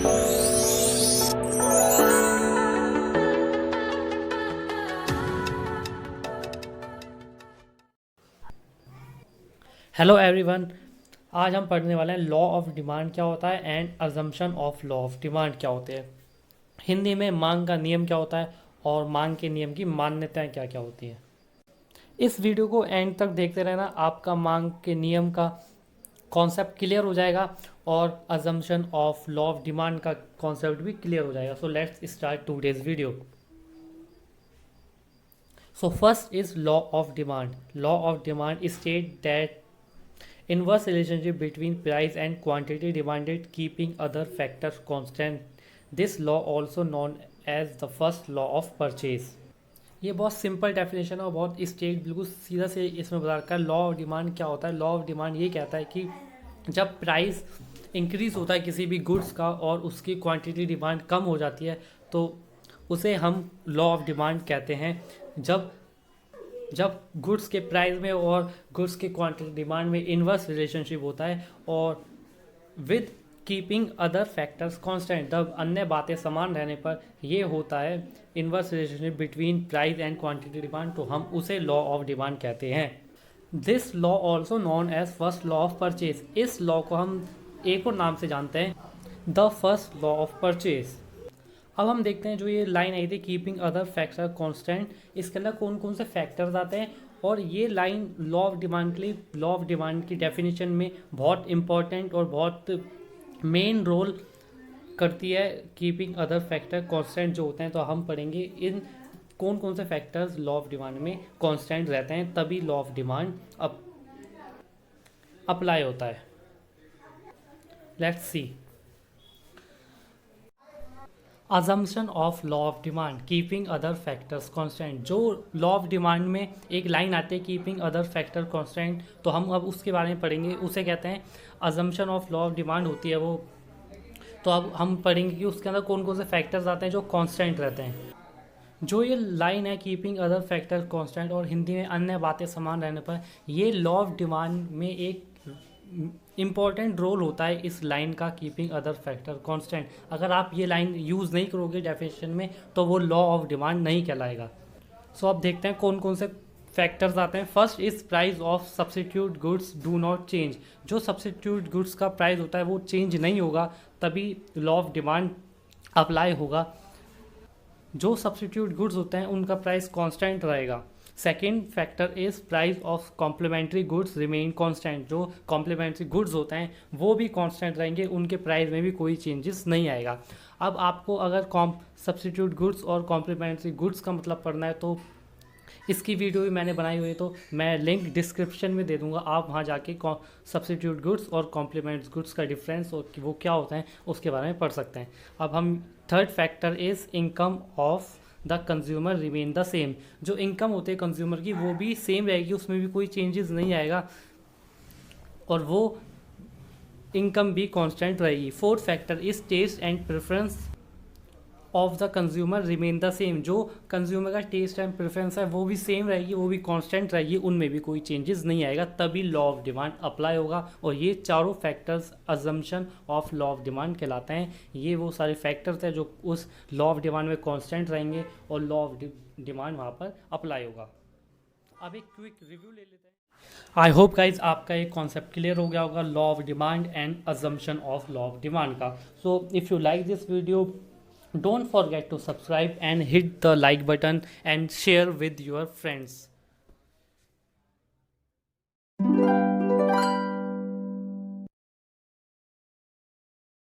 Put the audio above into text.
Hello everyone. आज हम पढ़ने वाले हैं लॉ ऑफ डिमांड क्या होता है and assumption of law of demand क्या होते हैं। हिंदी में मांग का नियम क्या होता है और मांग के नियम की मान्यताएं क्या क्या होती हैं। इस वीडियो को एंड तक देखते रहना, आपका मांग के नियम का कॉन्सेप्ट क्लियर हो जाएगा और assumption of law of demand का कॉन्सेप्ट भी क्लियर हो जाएगा। So let's start today's video. So first is law of demand. Law of demand state that inverse relationship between price and quantity demanded keeping other factors constant. This law also known as the first law of purchase. ये बहुत simple definition है और बहुत straight बिल्कुल सीधा से इसमें बता रखा है। लॉ ऑफ डिमांड क्या होता है। लॉ ऑफ डिमांड ये कहता है कि जब प्राइस इंक्रीज होता है किसी भी गुड्स का और उसकी क्वांटिटी डिमांड कम हो जाती है तो उसे हम लॉ ऑफ डिमांड कहते हैं। जब जब गुड्स के प्राइस में और गुड्स के क्वांटिटी डिमांड में इन्वर्स रिलेशनशिप होता है और with keeping other factors constant, जब अन्य बातें समान रहने पर ये होता है inverse relationship between price and quantity demand, तो हम उसे लॉ ऑफ डिमांड कहते हैं। This law also known as first law of purchase. इस लॉ को हम एक और नाम से जानते हैं, the first law of purchase. अब हम देखते हैं जो ये लाइन आई थी कीपिंग अदर फैक्टर कांस्टेंट, इसके अंदर कौन कौन से फैक्टर्स आते हैं और ये लाइन लॉ ऑफ डिमांड के लिए, लॉ ऑफ डिमांड की डेफिनेशन में बहुत इंपॉर्टेंट और बहुत मेन रोल करती है। कीपिंग अदर फैक्टर कांस्टेंट जो होते हैं, तो हम पढ़ेंगे इन कौन कौन से फैक्टर्स लॉ ऑफ डिमांड में कांस्टेंट रहते हैं, तभी लॉ ऑफ डिमांड अप्लाई होता है। Let's see. Assumption of law of demand keeping other factors constant. जो लॉ ऑफ डिमांड में एक लाइन आती है कीपिंग अदर फैक्टर कांस्टेंट, तो हम अब उसके बारे में पढ़ेंगे। उसे कहते हैं assumption of law of demand होती है वो। तो अब हम पढ़ेंगे कि उसके अंदर कौन कौन से फैक्टर्स आते हैं जो कांस्टेंट रहते हैं। जो ये लाइन है कीपिंग अदर फैक्टर कांस्टेंट और हिंदी में अन्य बातें समान रहने पर, ये लॉ ऑफ डिमांड में एक इम्पॉर्टेंट रोल होता है इस लाइन का, कीपिंग अदर फैक्टर कांस्टेंट। अगर आप ये लाइन यूज़ नहीं करोगे डेफिनेशन में तो वो लॉ ऑफ डिमांड नहीं कहलाएगा। सो अब देखते हैं कौन कौन से फैक्टर्स आते हैं। First is price of substitute goods do not change. जो सब्सटीट्यूट गुड्स का प्राइस होता है वो चेंज नहीं होगा, तभी लॉ ऑफ डिमांड अप्लाई होगा। जो सब्सटीट्यूट गुड्स होते हैं उनका प्राइस कांस्टेंट रहेगा। Second factor is price of complementary goods remain constant. जो कॉम्प्लीमेंट्री गुड्स होते हैं वो भी कांस्टेंट रहेंगे, उनके प्राइस में भी कोई चेंजेस नहीं आएगा। अब आपको अगर सब्सटीट्यूट गुड्स और कॉम्प्लीमेंट्री गुड्स का मतलब पढ़ना है तो इसकी वीडियो भी मैंने बनाई हुई है, तो मैं लिंक डिस्क्रिप्शन में दे दूंगा, आप वहाँ जाके सब्सटीट्यूट गुड्स और कॉम्प्लीमेंट्री गुड्स का डिफरेंस और वो क्या होता है उसके बारे में पढ़ सकते हैं। अब हम third factor is income of the consumer remain the same. जो इनकम होती है कंज्यूमर की वो भी सेम रहेगी, उसमें भी कोई चेंजेस नहीं आएगा और वो इनकम भी कांस्टेंट रहेगी। Fourth factor is taste and preference of the consumer remain the same. जो कंज्यूमर का टेस्ट एंड प्रेफरेंस है वो भी सेम रहेगी, वो भी कांस्टेंट रहेगी, उनमें भी कोई चेंजेस नहीं आएगा, तभी लॉ ऑफ डिमांड अप्लाई होगा। और ये चारों factors assumption of law of demand कहलाते हैं। ये वो सारे फैक्टर्स हैं जो उस लॉ ऑफ डिमांड में कांस्टेंट रहेंगे और लॉ ऑफ डिमांड वहाँ पर अप्लाई होगा। अब एक क्विक रिव्यू ले लेते हैं। आई होप गाइज आपका एक कॉन्सेप्ट क्लियर हो गया होगा law of demand and assumption of law of demand का। So if you like this video, don't forget to subscribe and hit the like button and share with your friends.